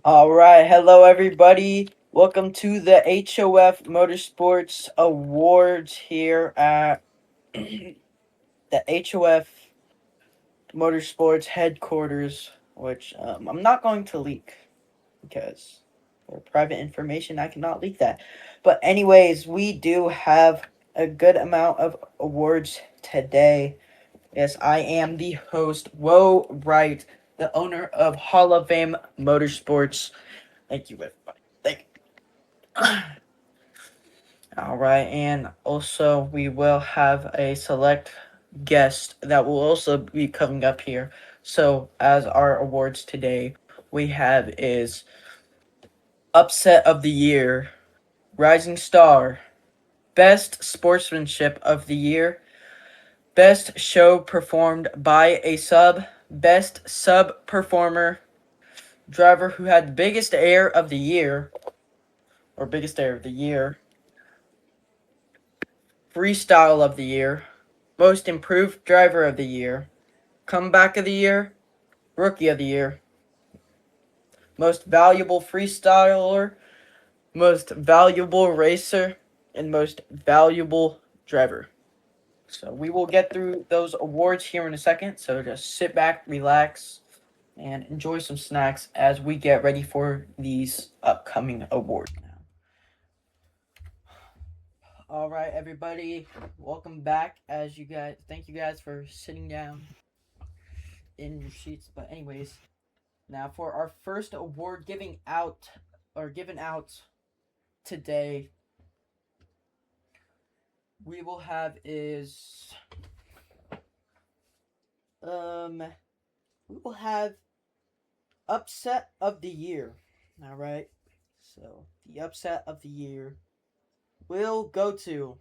All right, hello everybody. Welcome to the HOF Motorsports Awards here at the HOF Motorsports headquarters, which I'm not going to leak because for private information I cannot leak that. But anyways, we do have a good amount of awards today. Yes, I am the host, Whoa Right, the owner of Hall of Fame Motorsports. Thank you, everybody. Thank you. All right, and also we will have a select guest that will also be coming up here. So, as our awards today, we have is Upset of the Year, Rising Star, Best Sportsmanship of the Year, Best Show Performed by a Sub, Best Sub Performer, Driver who had the biggest air of the year, or biggest air of the year, Freestyle of the Year, Most Improved Driver of the Year, Comeback of the Year, Rookie of the Year, Most Valuable Freestyler, Most Valuable Racer, and Most Valuable Driver. So we will get through those awards here in a second. So just sit back, relax, and enjoy some snacks as we get ready for these upcoming awards now. All right, everybody, welcome back. Thank you guys for sitting down in your seats. But anyways, now for our first award given out today, we will have is we will have upset of the year. All right. So, the upset of the year will go to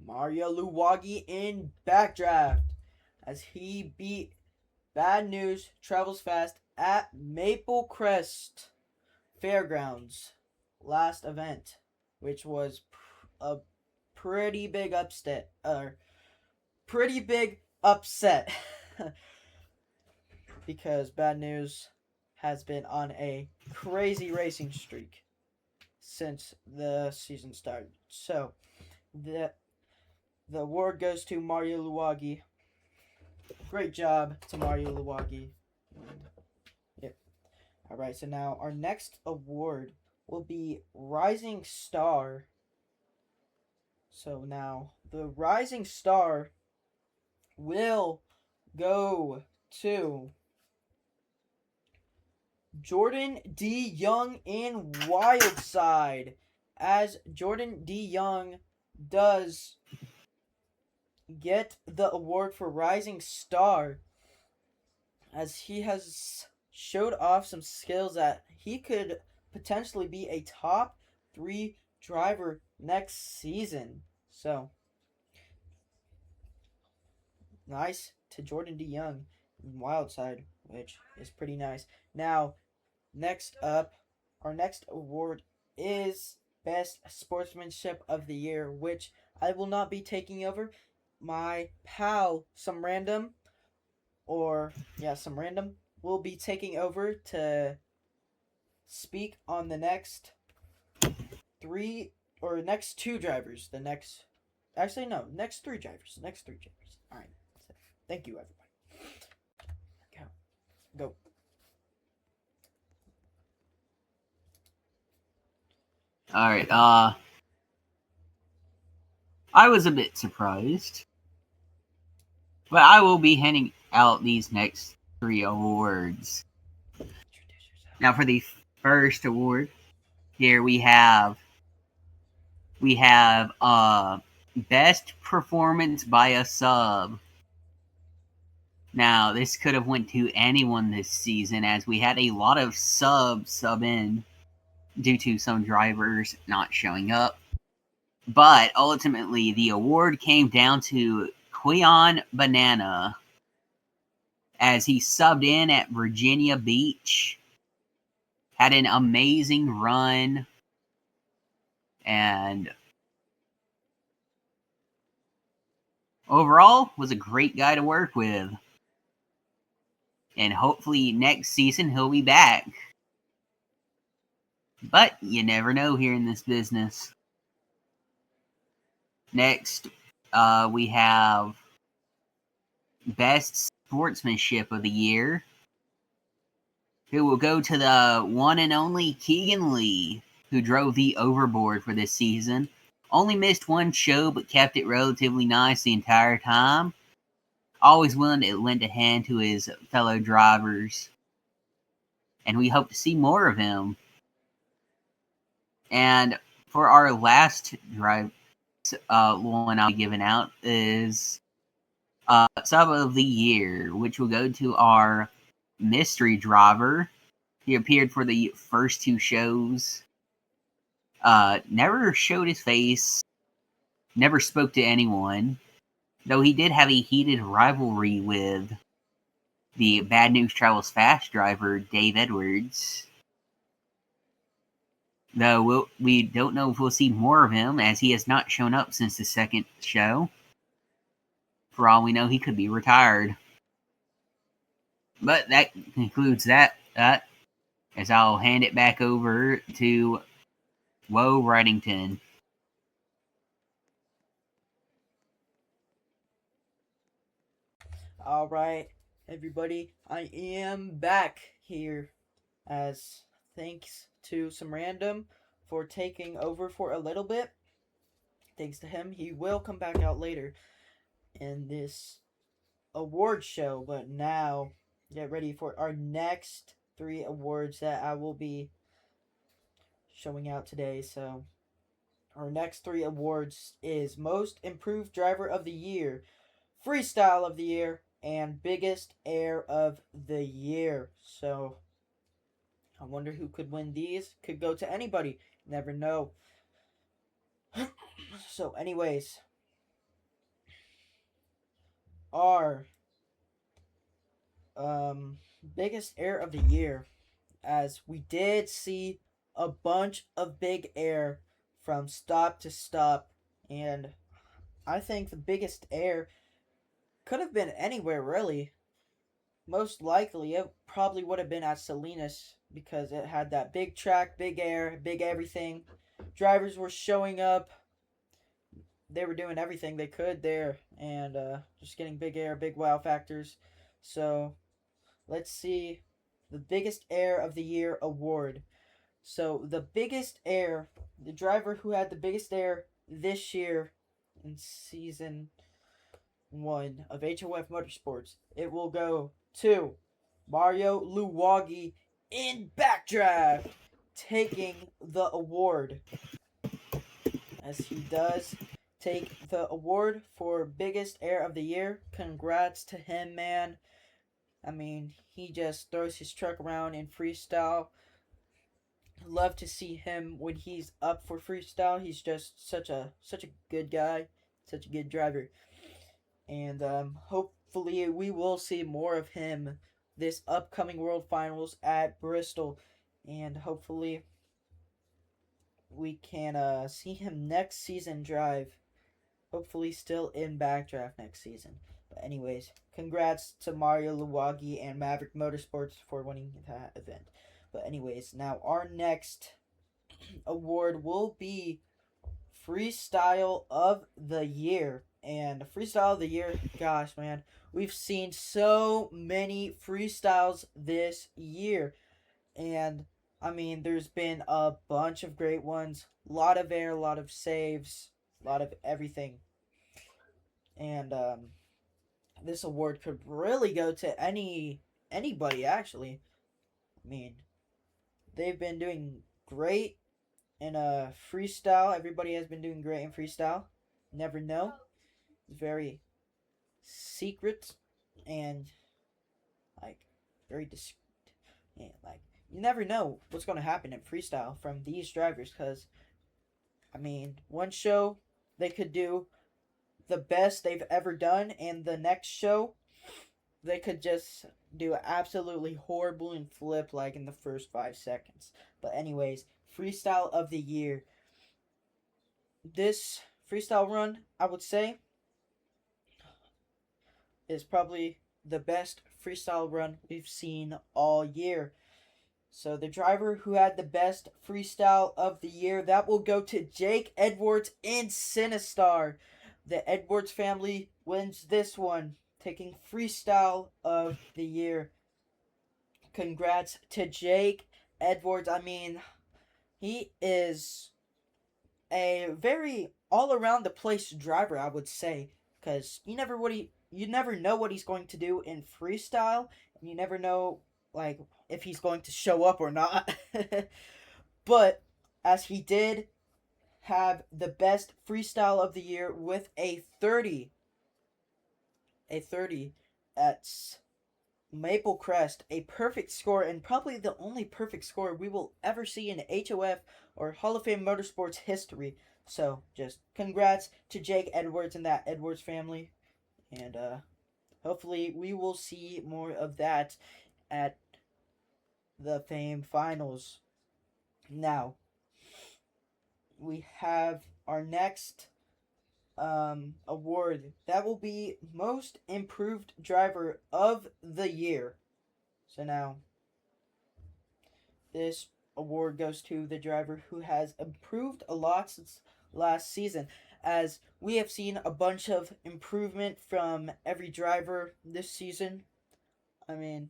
Mario Luwagi in Backdraft as he beat Bad News Travels Fast at Maple Crest Fairgrounds last event, which was a pretty big pretty big upset because Bad News has been on a crazy racing streak since the season started. So the award goes to Mario Luwagi. Great job to Mario Luwagi. Yep. All right. So now our next award will be Rising Star. So now the Rising Star will go to Jordan D. Young in Wildside, as Jordan D. Young does get the award for Rising Star, as he has showed off some skills that he could potentially be a top 3 driver next season. So, nice to Jordan D. Young in Wildside, which is pretty nice. Now, next up, our next award is Best Sportsmanship of the Year, which I will not be taking over. My pal, Some Random, will be taking over to speak on the next next two drivers. Next three drivers. Next three drivers. All right. So, thank you, everybody. Go. All right. I was a bit surprised, but I will be handing out these next three awards. Now, for the first award, here we have best performance by a sub. Now, this could have went to anyone this season, as we had a lot of sub in due to some drivers not showing up. But ultimately, the award came down to Quion Banana, as he subbed in at Virginia Beach, had an amazing run, and overall was a great guy to work with. And hopefully next season he'll be back. But you never know here in this business. Next, we have Best Sportsmanship of the Year, who will go to the one and only Keegan Lee, who drove the overboard for this season. Only missed one show, but kept it relatively nice the entire time. Always willing to lend a hand to his fellow drivers. And we hope to see more of him. And for our last drive, one I'll be giving out is Sub of the Year, which will go to our mystery driver. He appeared for the first two shows. Never showed his face. Never spoke to anyone. Though he did have a heated rivalry with the Bad News Travels Fast driver, Dave Edwards. Though we don't know if we'll see more of him, as he has not shown up since the second show. For all we know, he could be retired. But that concludes that, as I'll hand it back over to Woe Wrightington. All right, everybody, I am back here as thanks to some random for taking over for a little bit. Thanks to him, he will come back out later in this award show. But now, get ready for our next three awards that I will be showing out today. So, our next three awards is Most Improved Driver of the Year, Freestyle of the Year, and Biggest Air of the Year. So, I wonder who could win these. Could go to anybody. Never know. So, anyways, our biggest air of the year, as we did see a bunch of big air from stop to stop, and I think the biggest air could have been anywhere really. Most likely, it probably would have been at Salinas because it had that big track, big air, big everything. Drivers were showing up. They were doing everything they could there and just getting big air, big wow factors. So let's see the biggest air of the year award. So the biggest air, the driver who had the biggest air this year in season 1 of HOF Motorsports, it will go to Mario Luwagi in Backdraft, taking the award, as he does take the award for biggest air of the year. Congrats to him, man. I mean, he just throws his truck around in freestyle. Love to see him when he's up for freestyle. He's just such a good guy, such a good driver, and hopefully we will see more of him this upcoming World Finals at Bristol, and hopefully we can see him next season drive. Hopefully, still in Backdraft next season. But anyways, congrats to Mario Luwagi and Maverick Motorsports for winning that event. But anyways, now our next award will be Freestyle of the Year. And Freestyle of the Year, gosh, man, we've seen so many freestyles this year. And I mean, there's been a bunch of great ones. A lot of air, a lot of saves, a lot of everything. And this award could really go to anybody actually. I mean, they've been doing great in freestyle. Everybody has been doing great in freestyle. Never know. It's very secret and like very discreet. And like you never know what's going to happen in freestyle from these drivers because I mean, one show they could do the best they've ever done, and the next show they could just do absolutely horrible and flip like in the first 5 seconds. But anyways, freestyle of the year. This freestyle run, I would say, is probably the best freestyle run we've seen all year. So the driver who had the best freestyle of the year, that will go to Jake Edwards in Sinistar. The Edwards family wins this one, taking freestyle of the year. Congrats to Jake Edwards. I mean, he is a very all around the place driver, I would say, because you never know what he's going to do in freestyle, and you never know like if he's going to show up or not. But as he did have the best freestyle of the year with a 30 at Maple Crest, a perfect score, and probably the only perfect score we will ever see in HOF or Hall of Fame Motorsports history. So, just congrats to Jake Edwards and that Edwards family, and hopefully we will see more of that at the Fame Finals. Now, we have our next award. That will be Most Improved Driver of the Year. So now, this award goes to the driver who has improved a lot since last season, as we have seen a bunch of improvement from every driver this season. I mean,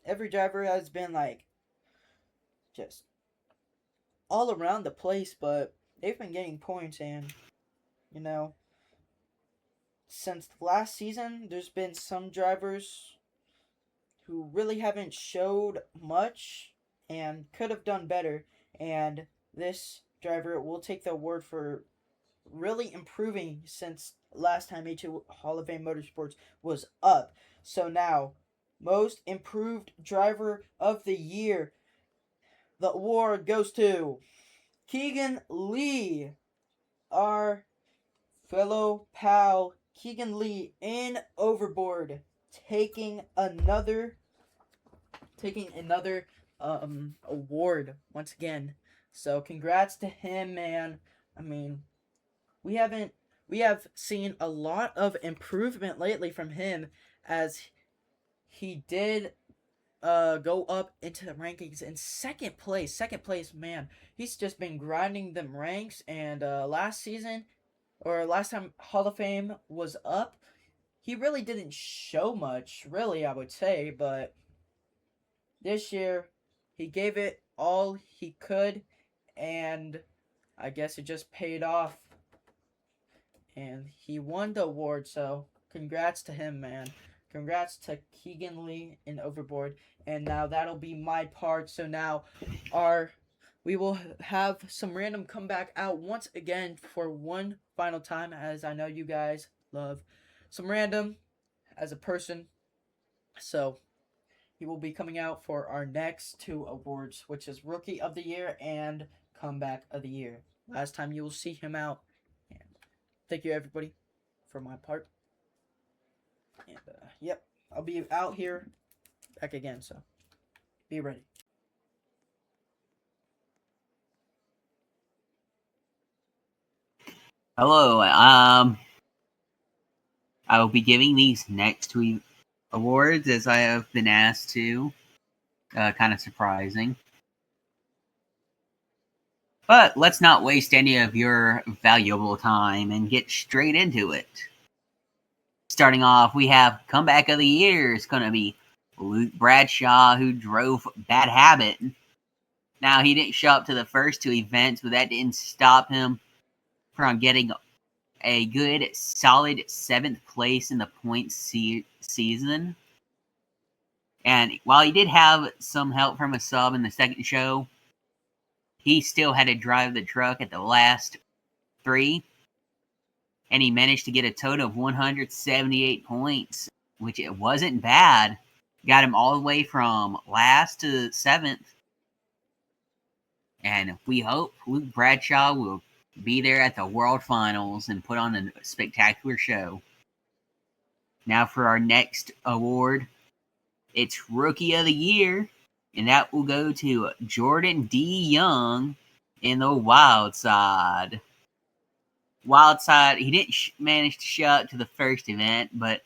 every driver has been like just all around the place, but they've been getting points, and you know, since last season, there's been some drivers who really haven't showed much and could have done better. And this driver will take the award for really improving since last time H2 Hall of Fame Motorsports was up. So now, most improved driver of the year. The award goes to Keegan Lee, our fellow pal Keegan Lee in Overboard, taking another award once again. So congrats to him, man. I mean, we haven't we have seen a lot of improvement lately from him, as he did go up into the rankings in second place. Second place, man. He's just been grinding them ranks, and last season or last time Hall of Fame was up, he really didn't show much, really, I would say, but this year he gave it all he could, and I guess it just paid off, and he won the award. So congrats to him, man. Congrats to Keegan Lee in Overboard. And now that'll be my part. So now our we will have some random come back out once again for one final time, as I know you guys love some random as a person. So he will be coming out for our next two awards, which is Rookie of the Year and Comeback of the Year. Last time you will see him out. And thank you, everybody, for my part. And, yep, I'll be out here back again, so be ready. Hello. I will be giving these next two awards as I have been asked to. Kind of surprising. But let's not waste any of your valuable time and get straight into it. Starting off, we have Comeback of the Year. It's going to be Luke Bradshaw, who drove Bad Habit. Now, he didn't show up to the first two events, but that didn't stop him from getting a good, solid 7th place in the points season. And while he did have some help from a sub in the second show, he still had to drive the truck at the last 3. And he managed to get a total of 178 points, which it wasn't bad. Got him all the way from last to 7th. And we hope Luke Bradshaw will be there at the World Finals and put on a spectacular show. Now for our next award, it's Rookie of the Year, and that will go to Jordan D. Young in the Wild Side. Wild Side, he didn't manage to show up to the first event, but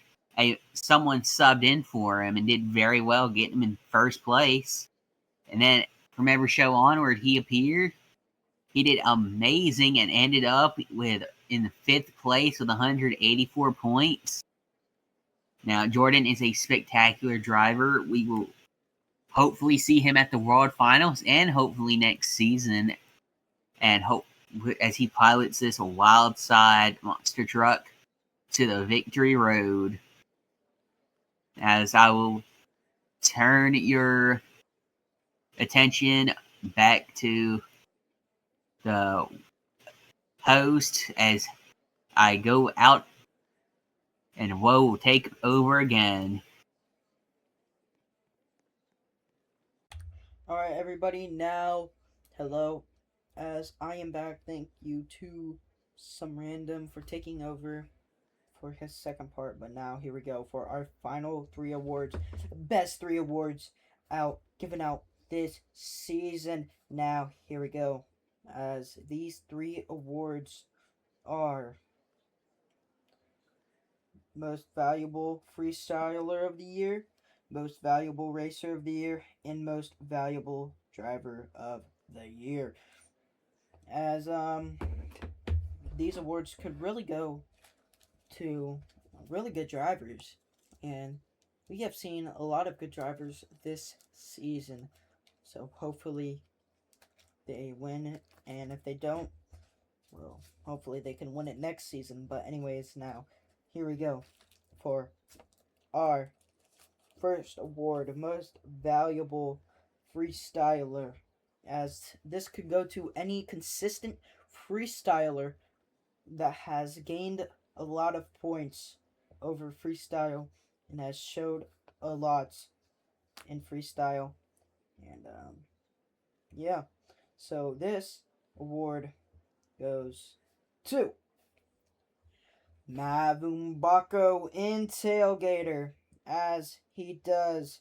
someone subbed in for him and did very well, getting him in first place. And then from every show onward he appeared, he did amazing and ended up with in 5th place with 184 points. Now, Jordan is a spectacular driver. We will hopefully see him at the World Finals and hopefully next season. And hope as he pilots this wild side monster truck to the victory road. As I will turn your attention back to the host as I go out and Woe will take over again. Alright, everybody, now, hello, as I am back. Thank you to some random for taking over for his second part, but now here we go for our final 3 awards. Best 3 awards given out this season. Now, here we go, as these 3 awards are Most Valuable Freestyler of the Year, Most Valuable Racer of the Year, and Most Valuable Driver of the Year. As these awards could really go to really good drivers, and we have seen a lot of good drivers this season. So hopefully they win it, and if they don't, well, hopefully they can win it next season. But anyways, now here we go for our first award, Most Valuable Freestyler, as this could go to any consistent freestyler that has gained a lot of points over freestyle and has showed a lot in freestyle. And yeah, so this award goes to Mavumbako in Tailgater, as he does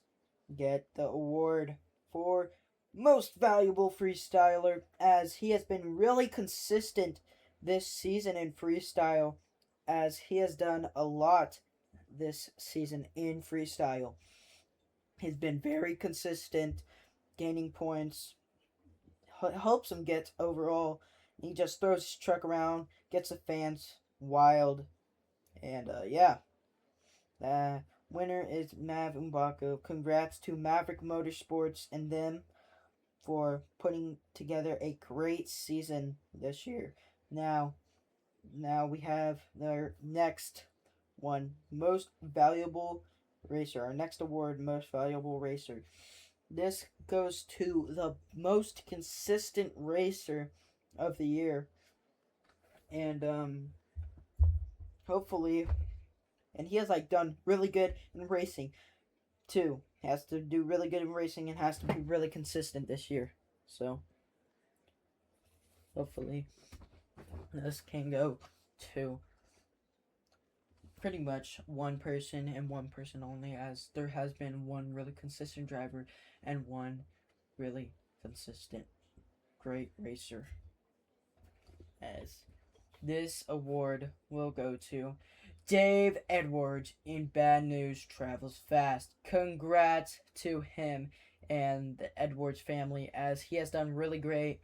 get the award for Most Valuable Freestyler, as he has been really consistent this season in freestyle, as he has done a lot this season in freestyle. He's been very consistent, gaining points, helps him get overall. He just throws his truck around, gets the fans wild, and yeah. The winner is Mav Mbako. Congrats to Maverick Motorsports and them for putting together a great season this year. Now we have their next one, Most Valuable Racer. Our next award, Most Valuable Racer. This goes to the most consistent racer of the year. And hopefully, and he has done really good in racing too. Has to do really good in racing and has to be really consistent this year. So hopefully this can go to pretty much one person and one person only, as there has been one really consistent driver and one really consistent great racer. As this award will go to Dave Edwards in Bad News Travels Fast. Congrats to him and the Edwards family, as he has done really great.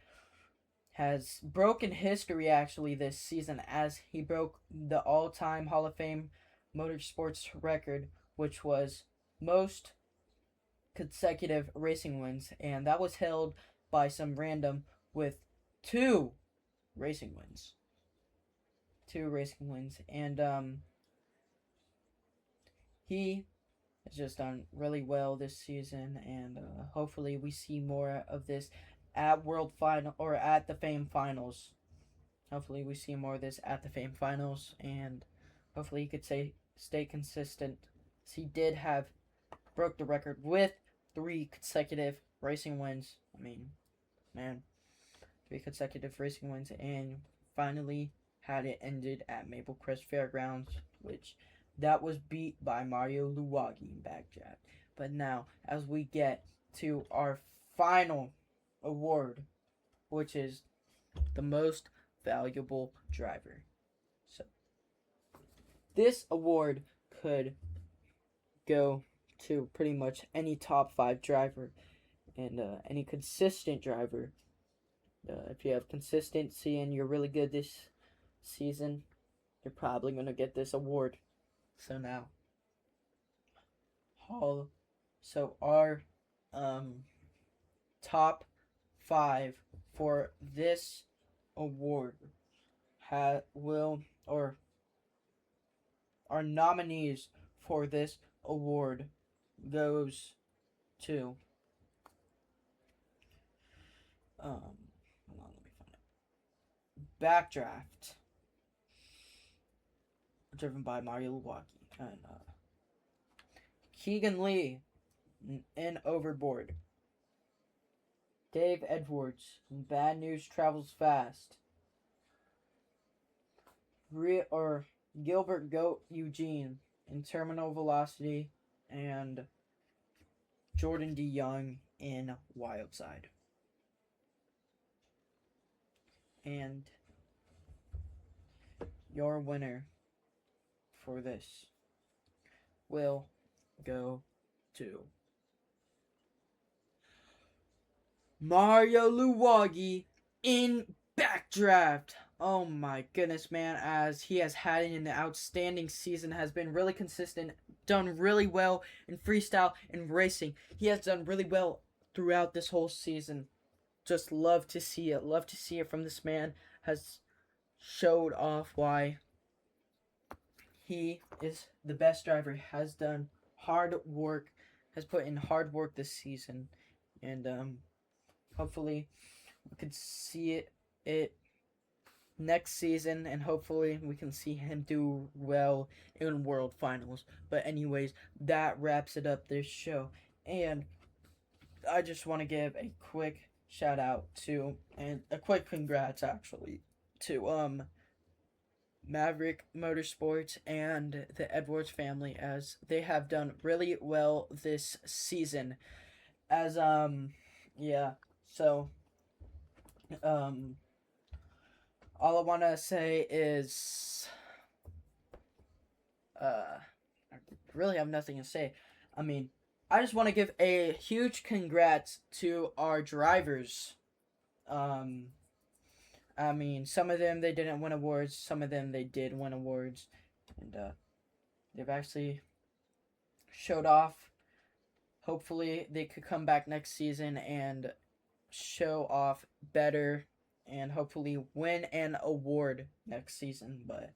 Has broken history actually this season, as he broke the all-time Hall of Fame Motorsports record, which was most consecutive racing wins, and that was held by some random with two racing wins. And he has just done really well this season, and hopefully we see more of this at World Final or at the Fame Finals. Hopefully we see more of this at the Fame Finals, and hopefully he could stay consistent. So he did broke the record with 3 consecutive racing wins. I mean, man, 3 consecutive racing wins, and finally had it ended at Maple Crest Fairgrounds, which that was beat by Mario Luwagi in Backdraft. But now, as we get to our final award, which is the Most Valuable Driver. So, this award could go to pretty much any top 5 driver, and any consistent driver. If you have consistency and you're really good this season, you're probably going to get this award. So now, Hall. So our um, top 5 for this award will, or our nominees for this award goes to hold on, let me find it. Backdraft, driven by Mario Luwaki, and Keegan Lee in Overboard, Dave Edwards in Bad News Travels Fast, or Gilbert Goat Eugene in Terminal Velocity, and Jordan D. Young in Wildside. And your winner for this will go to Mario Luwagi in Backdraft. Oh my goodness, man, as he has had an outstanding season, has been really consistent, done really well in freestyle and racing. He has done really well throughout this whole season. Just love to see it. Love to see it from this man. Has showed off why he is the best driver. Has done hard work. Has put in hard work this season, and hopefully we could see it next season, and hopefully we can see him do well in World Finals. But anyways, that wraps it up this show, and I just want to give a quick shout out to, and a quick congrats actually, to Maverick Motorsports and the Edwards family, as they have done really well this season. As yeah, so all I want to say is I really have nothing to say. I mean, I just want to give a huge congrats to our drivers. Um, I mean, some of them they didn't win awards, some of them they did win awards, and they've actually showed off. Hopefully, they could come back next season and show off better, and hopefully win an award next season. But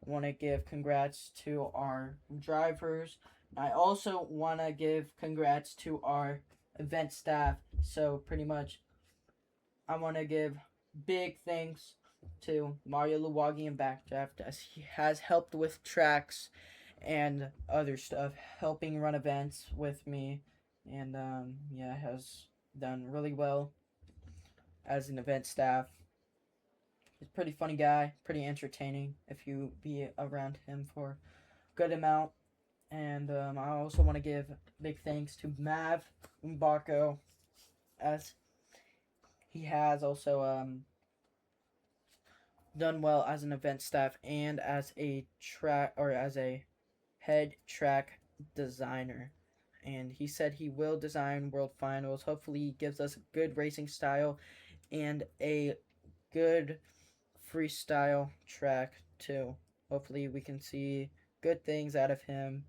I want to give congrats to our drivers. I also want to give congrats to our event staff. So pretty much, I want to give big thanks to Mario Luwagi and Backdraft, as he has helped with tracks and other stuff, helping run events with me, and yeah, has done really well as an event staff. He's a pretty funny guy, pretty entertaining if you be around him for a good amount. And I also want to give big thanks to Mav Mbako, as he has also done well as an event staff and as a head track designer. And he said he will design World Finals. Hopefully, he gives us a good racing style and a good freestyle track too. Hopefully, we can see good things out of him.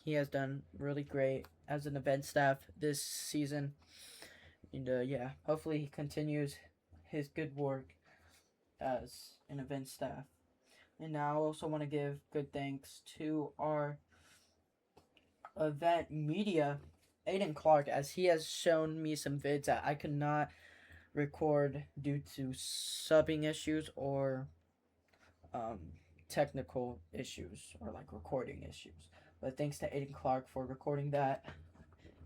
He has done really great as an event staff this season. And yeah, hopefully, he continues his good work as an event staff. And now I also want to give good thanks to our event media, Aiden Clark, as he has shown me some vids that I could not record due to subbing issues or technical issues, or like recording issues. But thanks to Aiden Clark for recording that,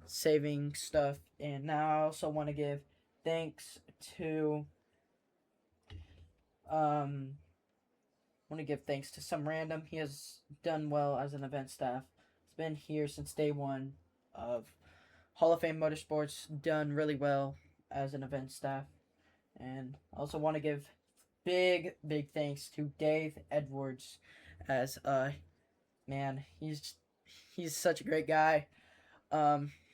saving stuff. And now I also want to give thanks to some random. He has done well as an event staff. He's been here since day one of Hall of Fame Motorsports, done really well as an event staff. And I also want to give big thanks to Dave Edwards, as man, he's such a great guy.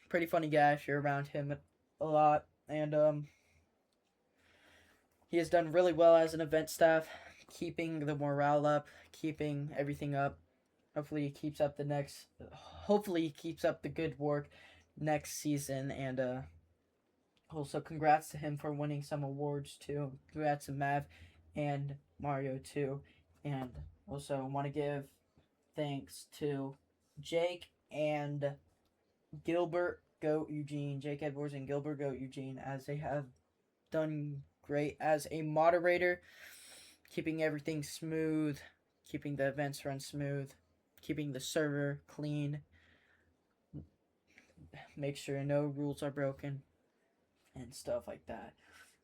Pretty funny guy if you're around him a lot, and he has done really well as an event staff, keeping the morale up, keeping everything up. Hopefully he keeps up the next. Hopefully he keeps up the good work next season, and also congrats to him for winning some awards too. Congrats to Mav and Mario too, and also want to give thanks to Jake and Gilbert Goat Eugene, Jake Edwards and Gilbert Goat Eugene, as they have done great as a moderator, keeping everything smooth, keeping the events run smooth, keeping the server clean, make sure no rules are broken, and stuff like that.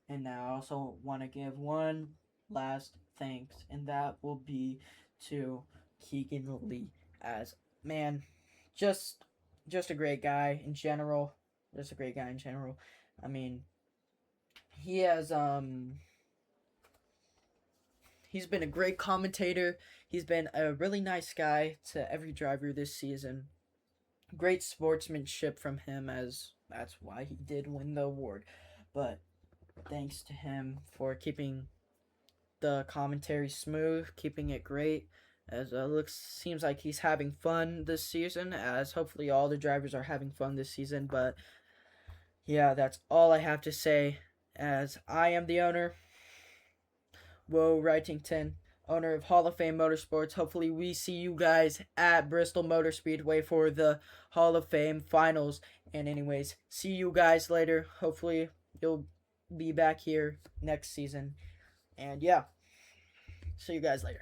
And now I also want to give one last thanks, and that will be to Keegan Lee, as man, just just a great guy in general. Just a great guy in general. I mean, he has he's been a great commentator. He's been a really nice guy to every driver this season. Great sportsmanship from him, as that's why he did win the award. But thanks to him for keeping the commentary smooth, keeping it great. As looks seems like he's having fun this season, as hopefully all the drivers are having fun this season. But yeah, that's all I have to say. As I am the owner, Will Wrightington, owner of Hall of Fame Motorsports. Hopefully, we see you guys at Bristol Motor Speedway for the Hall of Fame finals. And, anyways, see you guys later. Hopefully, you'll be back here next season. And, yeah, see you guys later.